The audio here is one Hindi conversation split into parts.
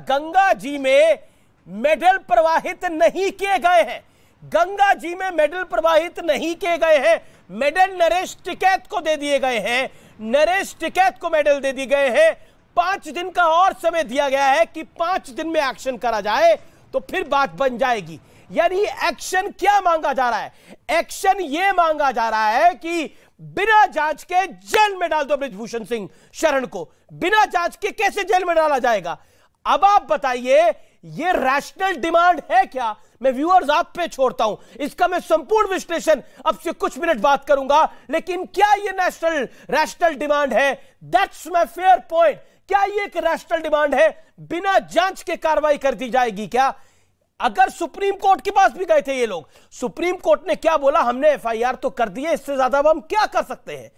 गंगा जी में मेडल प्रवाहित नहीं किए गए हैं, गंगा जी में मेडल प्रवाहित नहीं किए गए हैं। मेडल नरेश टिकैत को दे दिए गए हैं, नरेश टिकैत को मेडल दे दिए गए हैं। 5 दिन का और समय दिया गया है कि 5 दिन में एक्शन करा जाए तो फिर बात बन जाएगी। यानी एक्शन क्या मांगा जा रहा है? एक्शन यह मांगा जा रहा है कि बिना जांच के जेल में डाल दो बृजभूषण सिंह शरण को। बिना जांच के कैसे जेल में डाला जाएगा? अब आप बताइए, यह रैशनल डिमांड है क्या? मैं व्यूअर्स आप पे छोड़ता हूं, इसका मैं संपूर्ण विश्लेषण अब से कुछ मिनट बात करूंगा, लेकिन क्या यह रैशनल डिमांड है? That's my fair point. क्या यह एक रैशनल डिमांड है? बिना जांच के कार्रवाई कर दी जाएगी क्या? अगर सुप्रीम कोर्ट के पास भी गए थे ये लोग, सुप्रीम कोर्ट ने क्या बोला? हमने एफआईआर तो कर दी है, इससे ज्यादा हम क्या कर सकते हैं?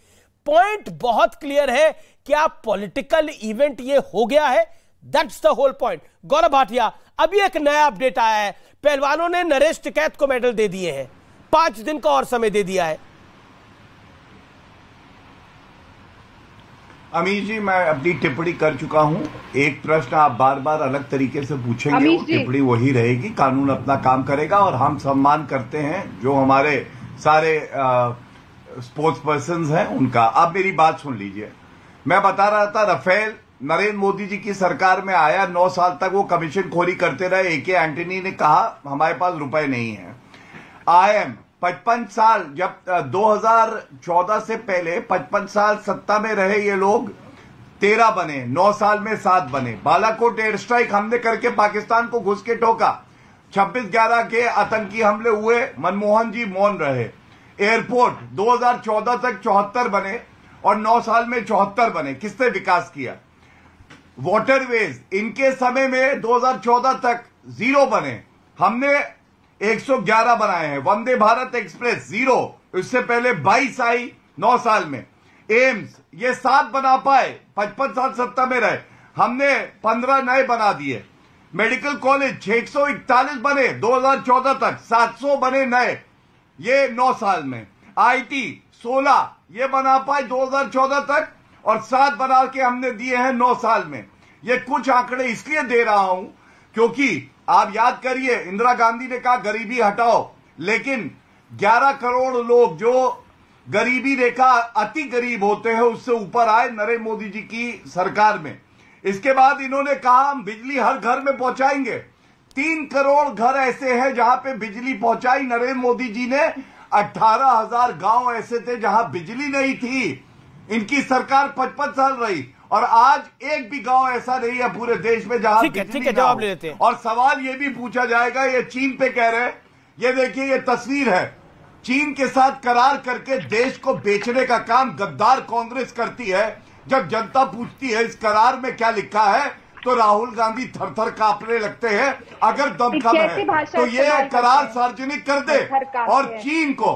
पॉइंट बहुत क्लियर है, क्या पॉलिटिकल इवेंट ये हो गया है? That's the whole point. Gaurav Bhatia, अभी एक नया अपडेट आया है, पहलवानों ने नरेश टिकैत को मेडल दे दिए हैं, 5 दिन का और समय दे दिया है। अमीश जी, मैं अपनी टिप्पणी कर चुका हूं। एक प्रश्न आप बार बार अलग तरीके से पूछेंगे, वो टिप्पणी वही रहेगी। कानून अपना काम करेगा और हम सम्मान करते हैं जो हमारे सारे स्पोर्ट्स पर्संस हैं उनका। अब मेरी बात सुन लीजिए। मैं बता रहा था, राफेल नरेंद्र मोदी जी की सरकार में आया, 9 साल तक वो कमीशन खोरी करते रहे। AK एंटनी ने कहा हमारे पास रुपए नहीं है। IM 55 साल, जब 2014 से पहले 55 साल सत्ता में रहे ये लोग, 13 बने, 9 साल में 7 बने। बालाकोट एयर स्ट्राइक हमने करके पाकिस्तान को घुस के ठोका। 26/11 के आतंकी हमले हुए, मनमोहन जी मौन रहे। एयरपोर्ट 2014 तक 74 बने और 9 साल में 74 बने। किसने विकास किया? वाटरवेज इनके समय में 2014 तक 0 बने, हमने 111 बनाए हैं। वंदे भारत एक्सप्रेस 0, इससे पहले 22 आई 9 साल में। एम्स ये 7 बना पाए, 55 साल सत्ता में रहे, हमने 15 नए बना दिए। मेडिकल कॉलेज 641 बने 2014 तक, 700 बने नए ये 9 साल में। IT 16 ये बना पाए 2014 तक और 7 बना के हमने दिए हैं 9 साल में। ये कुछ आंकड़े इसलिए दे रहा हूं क्योंकि आप याद करिए, इंदिरा गांधी ने कहा गरीबी हटाओ, लेकिन 11 करोड़ लोग जो गरीबी रेखा अति गरीब होते हैं उससे ऊपर आए नरेंद्र मोदी जी की सरकार में। इसके बाद इन्होंने कहा हम बिजली हर घर में पहुंचाएंगे। 3 करोड़ घर ऐसे हैं जहां पे बिजली पहुंचाई नरेंद्र मोदी जी ने। 18,000 गांव ऐसे थे जहां बिजली नहीं थी। इनकी सरकार 55 साल रही और आज एक भी गांव ऐसा नहीं है पूरे देश में जहां ठीक है, जवाब ले लेते हैं। और सवाल ये भी पूछा जाएगा, ये चीन पे कह रहे हैं, ये देखिए ये तस्वीर है, चीन के साथ करार करके देश को बेचने का काम गद्दार कांग्रेस करती है। जब जनता पूछती है इस करार में क्या लिखा है तो राहुल गांधी थर-थर कांपने लगते हैं। अगर दमखम है तो ये करार सार्वजनिक कर दे और चीन को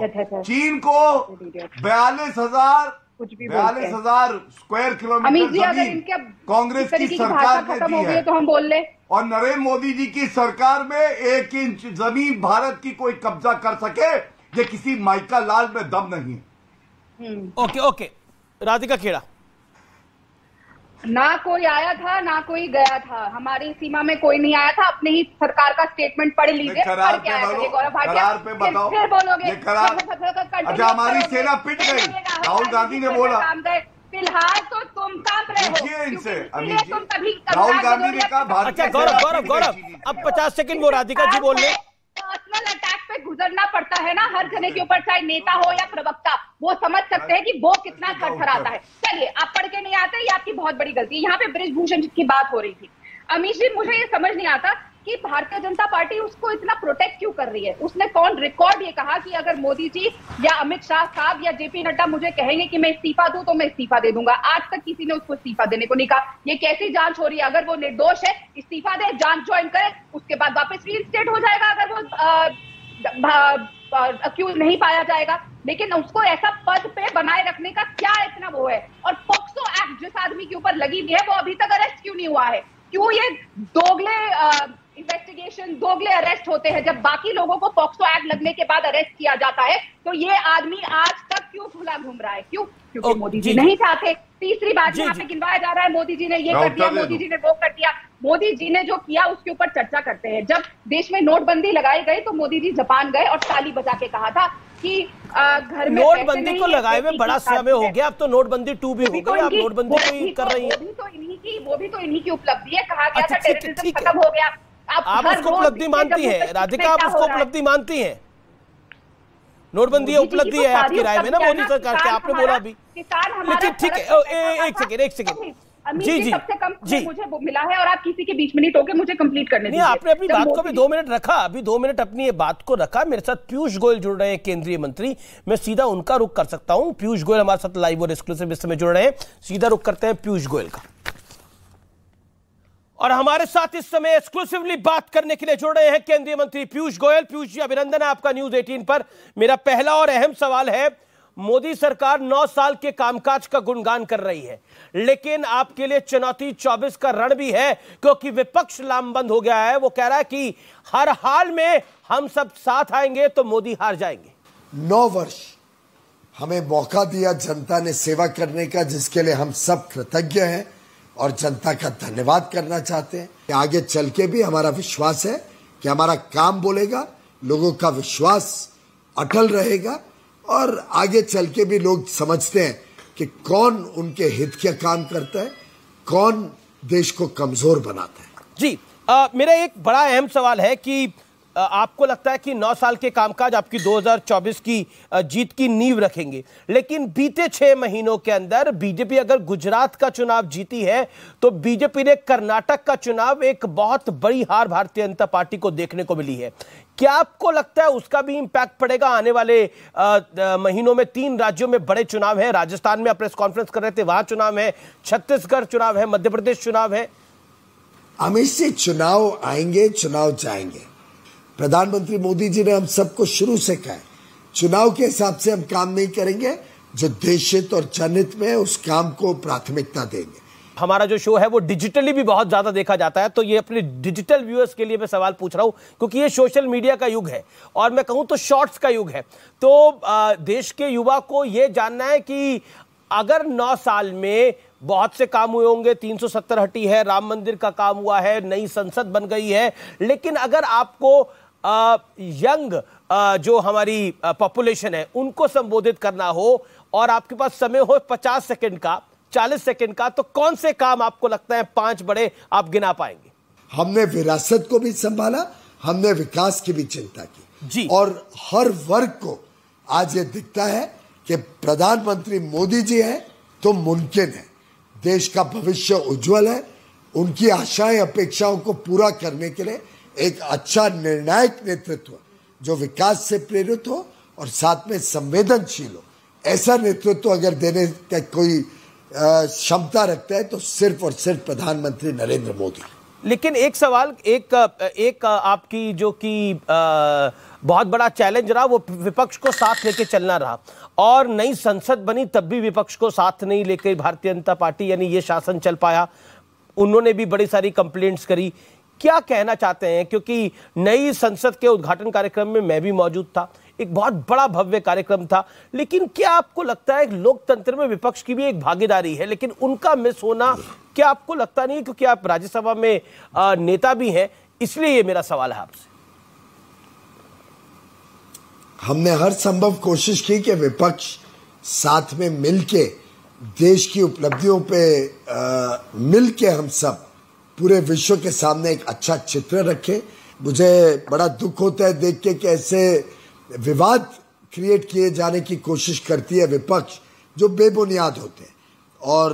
42,000 स्क्वायर किलोमीटर जमीन कांग्रेस की सरकार ने दी है, तो हम बोल ले। और नरेंद्र मोदी जी की सरकार में 1 इंच जमीन भारत की कोई कब्जा कर सके, ये किसी माइका लाल में दम नहीं है। ओके राधिका खेड़ा, ना कोई आया था ना कोई गया था, हमारी सीमा में कोई नहीं आया था। अपने ही सरकार का स्टेटमेंट पढ़ लीजिए। करार पे बताओ, फिर बोलोगे ये करार। अच्छा, हमारी सेना पिट गई, राहुल गांधी ने बोला। फिलहाल तो तुम कांप रहे हो इनसे राहुल गांधी ने कहा। अच्छा गौरव अब 50 सेकंड वो राधिका जी बोल रहे। पर्सनल अटैक पे गुजरना पड़ता है ना हर जने के ऊपर, चाहे नेता हो या प्रवक्ता, वो समझ सकते हैं कि वो कितना थरथराता है। चलिए, आप पढ़ के नहीं आते, ये आपकी बहुत बड़ी गलती है। यहाँ पे बृजभूषण की बात हो रही थी। अमीश जी, मुझे ये समझ नहीं आता कि भारतीय जनता पार्टी उसको इतना प्रोटेक्ट क्यों कर रही है। उसने कौन रिकॉर्ड ये कहा कि अगर मोदी जी या अमित शाह साहब या JP नड्डा मुझे कहेंगे कि मैं इस्तीफा दूं तो मैं इस्तीफा दे दूंगा। आज तक किसी ने उसको इस्तीफा देने को नहीं कहा। ये कैसी जांच हो रही है? अगर वो निर्दोष है, इस्तीफा दे, जांच ज्वाइन करे, उसके बाद वापस रीइंस्टेट हो जाएगा अगर वो अक्यूज नहीं पाया जाएगा। लेकिन उसको ऐसा पद पे बनाए रखने का क्या इतना वो है? और पॉक्सो एक्ट जिस आदमी के ऊपर लगी हुई है वो अभी तक अरेस्ट क्यों नहीं हुआ है? क्यों ये दोगले इन्वेस्टिगेशन, दोगले अरेस्ट होते हैं? जब बाकी लोगों को पॉक्सो एक्ट लगने के बाद अरेस्ट किया जाता है तो ये आदमी आज तक क्यों खुला घूम रहा है? क्यों? क्योंकि मोदी जी नहीं चाहते। तीसरी बात यहाँ पे गिनवाया जा रहा है मोदी जी ने ये कर दिया, मोदी जी ने वो कर दिया। मोदी जी ने जो किया उसके ऊपर चर्चा करते हैं। जब देश में नोटबंदी लगाई गई तो मोदी जी जापान गए और ताली बजा के कहा था कि घर में नोटबंदी को लगाए हुए बड़ा समय हो गया, अब तो नोटबंदी 2 भी हो गई, आप नोटबंदी कोई कर रही है। वो भी तो इन्हीं की उपलब्धि है। कहा गया था टेररिज्म खत्म हो गया। आप उसको उपलब्धि मानती हैं राधिका, आप उसको उपलब्धि मानती हैं? नोटबंदी उपलब्धि है आपकी राय में ना मोदी सरकार के, आपने बोला अभी। लेकिन ठीक है, एक सेकेंड जी सबसे कम मुझे वो मिला है और आप किसी के बीच में नहीं टोके, मुझे कंप्लीट करने दीजिए। आपने अपनी बात को भी 2 मिनट रखा, अभी 2 मिनट अपनी ये बात को रखा। मेरे साथ पीयूष गोयल जुड़ रहे हैं, केंद्रीय मंत्री। मैं सीधा उनका रुख कर सकता हूं। पीयूष गोयल हमारे साथ लाइव और एक्सक्लूसिव इस समय जुड़ रहे हैं। सीधा रुख करते हैं पीयूष गोयल का। और हमारे साथ इस समय एक्सक्लूसिवली बात करने के लिए जुड़ रहे हैं केंद्रीय मंत्री पीयूष गोयल। पीयूष जी, अभिनंदन है आपका न्यूज 18 पर। मेरा पहला और अहम सवाल है, मोदी सरकार 9 साल के कामकाज का गुणगान कर रही है, लेकिन आपके लिए चुनौती 24 का रण भी है, क्योंकि विपक्ष लामबंद हो गया है। वो कह रहा है कि हर हाल में हम सब साथ आएंगे तो मोदी हार जाएंगे। 9 वर्ष हमें मौका दिया जनता ने सेवा करने का, जिसके लिए हम सब कृतज्ञ हैं और जनता का धन्यवाद करना चाहते हैं। आगे चल के भी हमारा विश्वास है कि हमारा काम बोलेगा, लोगों का विश्वास अटल रहेगा और आगे चल के भी लोग समझते हैं कि कौन उनके हित का काम करता है, कौन देश को कमजोर बनाता है। जी, मेरा एक बड़ा अहम सवाल है कि आपको लगता है कि 9 साल के कामकाज आपकी 2024 की जीत की नींव रखेंगे, लेकिन बीते 6 महीनों के अंदर बीजेपी अगर गुजरात का चुनाव जीती है तो बीजेपी ने कर्नाटक का चुनाव एक बहुत बड़ी हार भारतीय जनता पार्टी को देखने को मिली है। क्या आपको लगता है उसका भी इंपैक्ट पड़ेगा आने वाले महीनों में? 3 राज्यों में बड़े चुनाव हैं, राजस्थान में आप प्रेस कॉन्फ्रेंस कर रहे थे, वहां चुनाव है, छत्तीसगढ़ चुनाव है, मध्य प्रदेश चुनाव है। हमेशा चुनाव आएंगे, चुनाव जाएंगे। प्रधानमंत्री मोदी जी ने हम सबको शुरू से कहा, चुनाव के हिसाब से हम काम नहीं करेंगे, जो देश हित और जनहित में उस काम को प्राथमिकता देंगे। हमारा जो शो है वो डिजिटली भी बहुत ज्यादा देखा जाता है, तो ये अपने डिजिटल व्यूअर्स के लिए मैं सवाल पूछ रहा हूं, क्योंकि ये सोशल मीडिया का युग है और मैं कहूं तो शॉर्ट्स का युग है। तो देश के युवा को ये जानना है कि अगर 9 साल में बहुत से काम हुए होंगे, 370 हटी है, राम मंदिर का काम हुआ है, नई संसद बन गई है, लेकिन अगर आपको यंग जो हमारी पॉपुलेशन है उनको संबोधित करना हो और आपके पास समय हो 50 सेकंड का, 40 सेकंड का, तो कौन से काम आपको लगता है 5 बड़े आप गिना पाएंगे? हमने विरासत को भी संभाला, हमने विकास की भी चिंता की जी। और हर वर्ग को आज ये दिखता है कि प्रधानमंत्री मोदी जी है तो मुमकिन है, देश का भविष्य उज्जवल है। उनकी आशाएं अपेक्षाओं को पूरा करने के लिए एक अच्छा निर्णायक नेतृत्व जो विकास से प्रेरित हो और साथ में संवेदनशील हो, ऐसा नेतृत्व अगर देने का कोई क्षमता रखता है तो सिर्फ और सिर्फ प्रधानमंत्री नरेंद्र मोदी। लेकिन एक सवाल, एक आपकी जो कि बहुत बड़ा चैलेंज रहा वो विपक्ष को साथ लेके चलना रहा, और नई संसद बनी तब भी विपक्ष को साथ नहीं लेके भारतीय जनता पार्टी यानी ये शासन चल पाया। उन्होंने भी बड़ी सारी कंप्लेंट्स करी। क्या कहना चाहते हैं, क्योंकि नई संसद के उद्घाटन कार्यक्रम में मैं भी मौजूद था, एक बहुत बड़ा भव्य कार्यक्रम था, लेकिन क्या आपको लगता है लोकतंत्र में विपक्ष की भी एक भागीदारी है, लेकिन उनका मिस होना क्या आपको लगता नहीं है? क्योंकि आप राज्यसभा में नेता भी हैं, इसलिए ये मेरा सवाल है आपसे। हमने हर संभव कोशिश की कि विपक्ष साथ में मिलके देश की उपलब्धियों पे मिलके हम सब पूरे विश्व के सामने एक अच्छा चित्र रखें। मुझे बड़ा दुख होता है देख के कि ऐसे विवाद क्रिएट किए जाने की कोशिश करती है विपक्ष, जो बेबुनियाद होते हैं और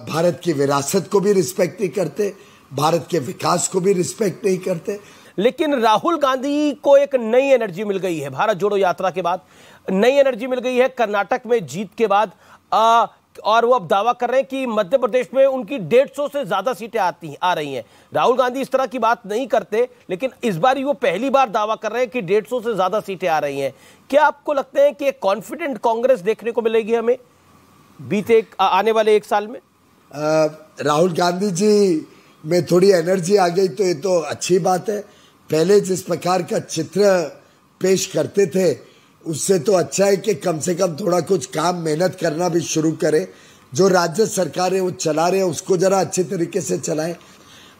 भारत की विरासत को भी रिस्पेक्ट नहीं करते, भारत के विकास को भी रिस्पेक्ट नहीं करते। लेकिन राहुल गांधी को एक नई एनर्जी मिल गई है भारत जोड़ो यात्रा के बाद, नई एनर्जी मिल गई है कर्नाटक में जीत के बाद, और वो अब दावा कर रहे हैं कि मध्य प्रदेश में उनकी 150 से ज्यादा सीटें आ रही हैं। राहुल गांधी इस तरह की बात नहीं करते, लेकिन इस बार वो पहली बार दावा कर रहे हैं कि 150 से ज्यादा सीटें आ रही हैं। क्या आपको लगता है कि एक कॉन्फिडेंट कांग्रेस देखने को मिलेगी हमें आने वाले 1 साल में? राहुल गांधी जी में थोड़ी एनर्जी आ गई तो ये तो अच्छी बात है। पहले जिस प्रकार का चित्र पेश करते थे उससे तो अच्छा है कि कम से कम थोड़ा कुछ काम मेहनत करना भी शुरू करें। जो राज्य सरकार है वो चला रहे हैं उसको जरा अच्छे तरीके से चलाएं।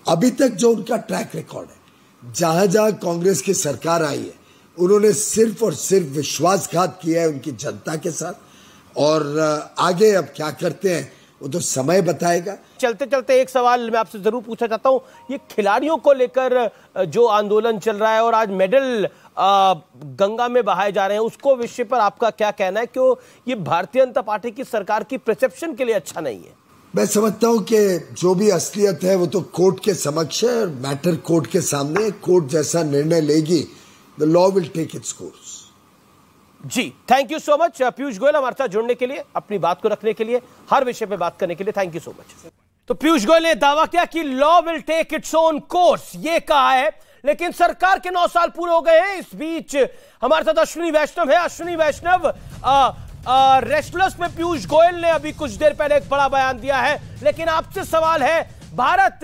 अभी तक जो उनका ट्रैक रिकॉर्ड है, जहां जहां कांग्रेस की सरकार आई है उन्होंने सिर्फ और सिर्फ विश्वासघात किया है उनकी जनता के साथ, और आगे अब क्या करते हैं वो तो समय बताएगा। चलते चलते एक सवाल मैं आपसे जरूर पूछना चाहता हूं, ये खिलाड़ियों को लेकर जो आंदोलन चल रहा है और आज मेडल गंगा में बहाए जा रहे हैं, उसको विषय पर आपका क्या कहना है? क्यों ये भारतीय जनता पार्टी की सरकार की परसेप्शन के लिए अच्छा नहीं है? मैं समझता हूं कि जो भी असलियत है वो तो कोर्ट के समक्ष है, मैटर कोर्ट के सामने, कोर्ट जैसा निर्णय लेगी, the law will take its course. जी, thank you so much Piyush Goyal, हमारे साथ जुड़ने के लिए, अपनी बात को रखने के लिए, हर विषय पे बात करने के लिए थैंक यू सो मच। तो पीयूष गोयल ने दावा किया कि law will take its own course, ये कहा है, लेकिन सरकार के 9 साल पूरे हो गए हैं। इस बीच हमारे साथ अश्विनी वैष्णव है। अश्विनी वैष्णव, रेस्टलर्स में पीयूष गोयल ने अभी कुछ देर पहले एक बड़ा बयान दिया है, लेकिन आपसे सवाल है, भारत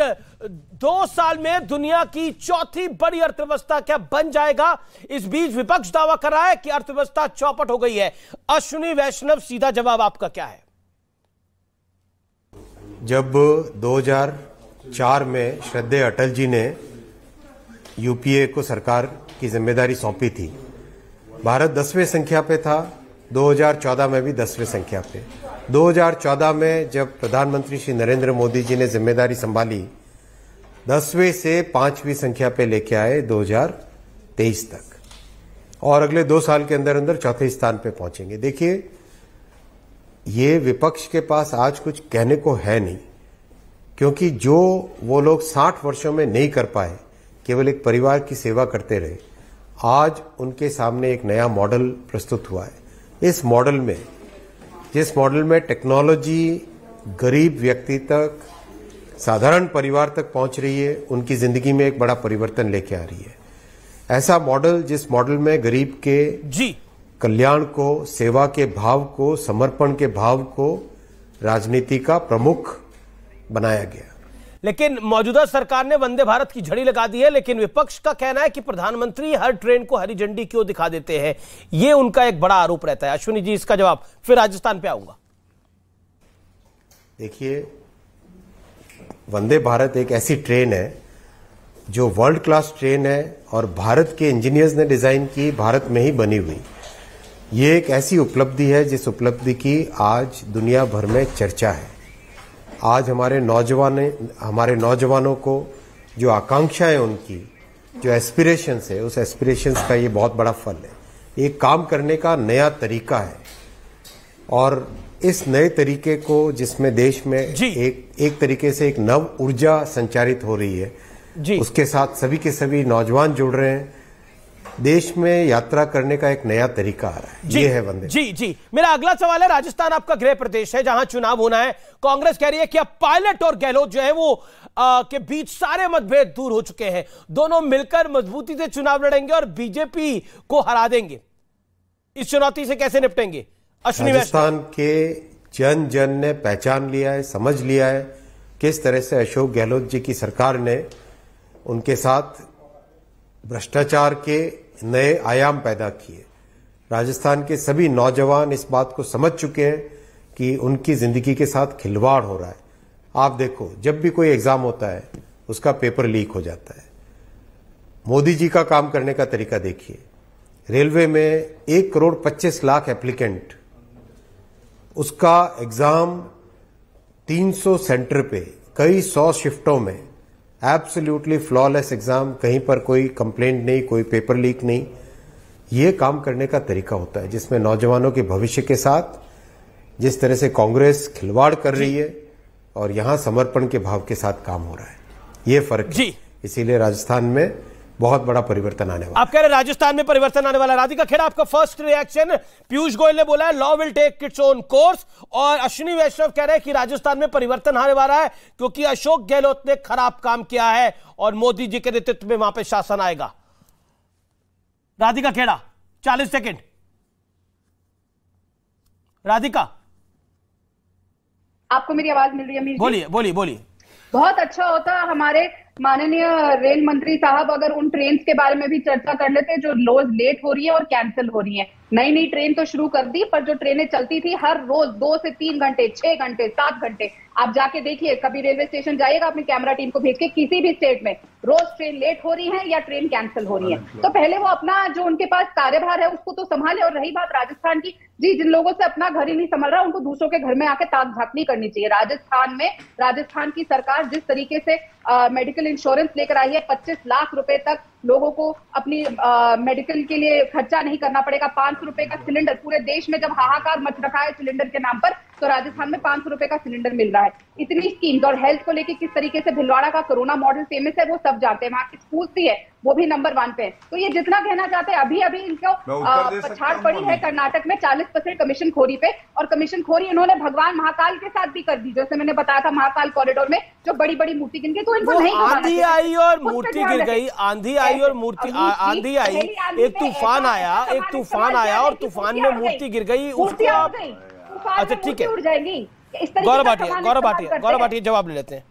2 साल में दुनिया की चौथी बड़ी अर्थव्यवस्था क्या बन जाएगा? इस बीच विपक्ष दावा कर रहा है कि अर्थव्यवस्था चौपट हो गई है। अश्विनी वैष्णव, सीधा जवाब आपका क्या है? जब 2004 में श्रद्धेय अटल जी ने यूपीए को सरकार की जिम्मेदारी सौंपी थी, भारत 10वें संख्या पे था, 2014 में भी 10वें संख्या पे। 2014 में जब प्रधानमंत्री श्री नरेंद्र मोदी जी ने जिम्मेदारी संभाली, 10वें से 5वीं संख्या पे लेके आए 2023 तक, और अगले 2 साल के अंदर अंदर चौथे स्थान पे पहुंचेंगे। देखिए, ये विपक्ष के पास आज कुछ कहने को है नहीं, क्योंकि जो वो लोग 60 वर्षों में नहीं कर पाए, केवल एक परिवार की सेवा करते रहे, आज उनके सामने एक नया मॉडल प्रस्तुत हुआ है। इस मॉडल में, जिस मॉडल में टेक्नोलॉजी गरीब व्यक्ति तक, साधारण परिवार तक पहुंच रही है, उनकी जिंदगी में एक बड़ा परिवर्तन लेके आ रही है। ऐसा मॉडल, जिस मॉडल में गरीब के कल्याण को, सेवा के भाव को, समर्पण के भाव को राजनीति का प्रमुख बनाया गया। लेकिन मौजूदा सरकार ने वंदे भारत की झड़ी लगा दी है, लेकिन विपक्ष का कहना है कि प्रधानमंत्री हर ट्रेन को हरी झंडी क्यों दिखा देते हैं, ये उनका एक बड़ा आरोप रहता है। अश्विनी जी, इसका जवाब, फिर राजस्थान पे आऊंगा। देखिए, वंदे भारत एक ऐसी ट्रेन है जो वर्ल्ड क्लास ट्रेन है और भारत के इंजीनियर्स ने डिजाइन की, भारत में ही बनी हुई। ये एक ऐसी उपलब्धि है जिस उपलब्धि की आज दुनिया भर में चर्चा है। आज हमारे नौजवानों को जो आकांक्षाएं, उनकी जो एस्पिरेशंस है, उस एस्पिरेशंस का ये बहुत बड़ा फल है। एक काम करने का नया तरीका है, और इस नए तरीके को, जिसमें देश में एक तरीके से एक नव ऊर्जा संचारित हो रही है, उसके साथ सभी के सभी नौजवान जुड़ रहे हैं, देश में यात्रा करने का एक नया तरीका आ रहा है। ये है वंदे। जी, मेरा अगला सवाल है, राजस्थान आपका गृह प्रदेश है, जहां चुनाव होना है। कांग्रेस कह रही है कि अब पायलट और गहलोत जो है वो के बीच सारे मतभेद दूर हो चुके हैं, दोनों मिलकर मजबूती से चुनाव लड़ेंगे और बीजेपी को हरा देंगे। इस चुनौती से कैसे निपटेंगे? अश्विनी, राजस्थान के जन जन ने पहचान लिया है, समझ लिया है किस तरह से अशोक गहलोत जी की सरकार ने उनके साथ भ्रष्टाचार के नए आयाम पैदा किए। राजस्थान के सभी नौजवान इस बात को समझ चुके हैं कि उनकी जिंदगी के साथ खिलवाड़ हो रहा है। आप देखो, जब भी कोई एग्जाम होता है उसका पेपर लीक हो जाता है। मोदी जी का काम करने का तरीका देखिए। रेलवे में 1,25,00,000 एप्लीकेंट, उसका एग्जाम 300 सेंटर पे, कई 100 शिफ्टों में, एब्सोल्युटली फ्लॉलेस एग्जाम, कहीं पर कोई कंप्लेंट नहीं, कोई पेपर लीक नहीं। ये काम करने का तरीका होता है, जिसमें नौजवानों के भविष्य के साथ जिस तरह से कांग्रेस खिलवाड़ कर रही है और यहां समर्पण के भाव के साथ काम हो रहा है, ये फर्क है। इसीलिए राजस्थान में बहुत बड़ा परिवर्तन आने वाला। आप कह रहे राजस्थान में परिवर्तन आने वाला। राधिका खेड़ा, आपका फर्स्ट रिएक्शन? पीयूष गोयल ने बोला है law will take its own course, और अश्विनी वैष्णव कह रहे हैं कि राजस्थान में परिवर्तन आने वाला है क्योंकि अशोक गहलोत ने खराब काम किया है और मोदी जी के नेतृत्व में वहां पे शासन आएगा। राधिका खेड़ा, 40 सेकेंड। राधिका, आपको मेरी आवाज मिल रही है? बोलिए। बहुत अच्छा होता हमारे माननीय रेल मंत्री साहब अगर उन ट्रेन के बारे में भी चर्चा कर लेते जो रोज लेट हो रही है और कैंसिल हो रही है। नई नई ट्रेन तो शुरू कर दी, पर जो ट्रेनें चलती थी हर रोज 2 से 3 घंटे, 6 घंटे, 7 घंटे, आप जाके देखिए, कभी रेलवे स्टेशन जाइएगा अपनी कैमरा टीम को भेज के, किसी भी स्टेट में रोज ट्रेन लेट हो रही है या ट्रेन कैंसिल हो रही है। तो पहले वो अपना जो उनके पास कार्यभार है उसको तो संभाले। और रही बात राजस्थान की, जी, जिन लोगों से अपना घर ही नहीं संभल रहा उनको दूसरों के घर में आके ताक झांक नहीं करनी चाहिए। राजस्थान की सरकार जिस तरीके से मेडिकल इंश्योरेंस लेकर आई है, 25 लाख रुपए तक लोगों को अपनी मेडिकल के लिए खर्चा नहीं करना पड़ेगा। 500 रुपए का सिलेंडर, पूरे देश में जब हाहाकार मच रखा है सिलेंडर के नाम पर, तो राजस्थान में 500 रुपए का सिलेंडर मिल रहा है। इतनी स्कीम्स, और हेल्थ को लेकर किस तरीके से भिलवाड़ा का कोरोना मॉडल फेमस है वो सब जानते हैं। वहां की स्कूल भी है, वो भी नंबर 1 पे है। तो ये जितना कहना चाहते हैं, अभी इनको पछाड़ पड़ी है कर्नाटक में 40% कमीशन खोरी पे, और कमीशन खोरी इन्होंने भगवान महाकाल के साथ भी कर दी। जैसे मैंने बताया था, महाकाल कॉरिडोर में जो बड़ी बड़ी मूर्ति गिन गई, तो इनको नहीं, आंधी आई और मूर्ति गिर गई, आंधी आई और मूर्ति, आंधी आई, एक तूफान आया और तूफान में मूर्ति गिर गई, उसको आप, अच्छा ठीक है, उड़ जाएगी। गौरव भाटिया जवाब ले लेते हैं।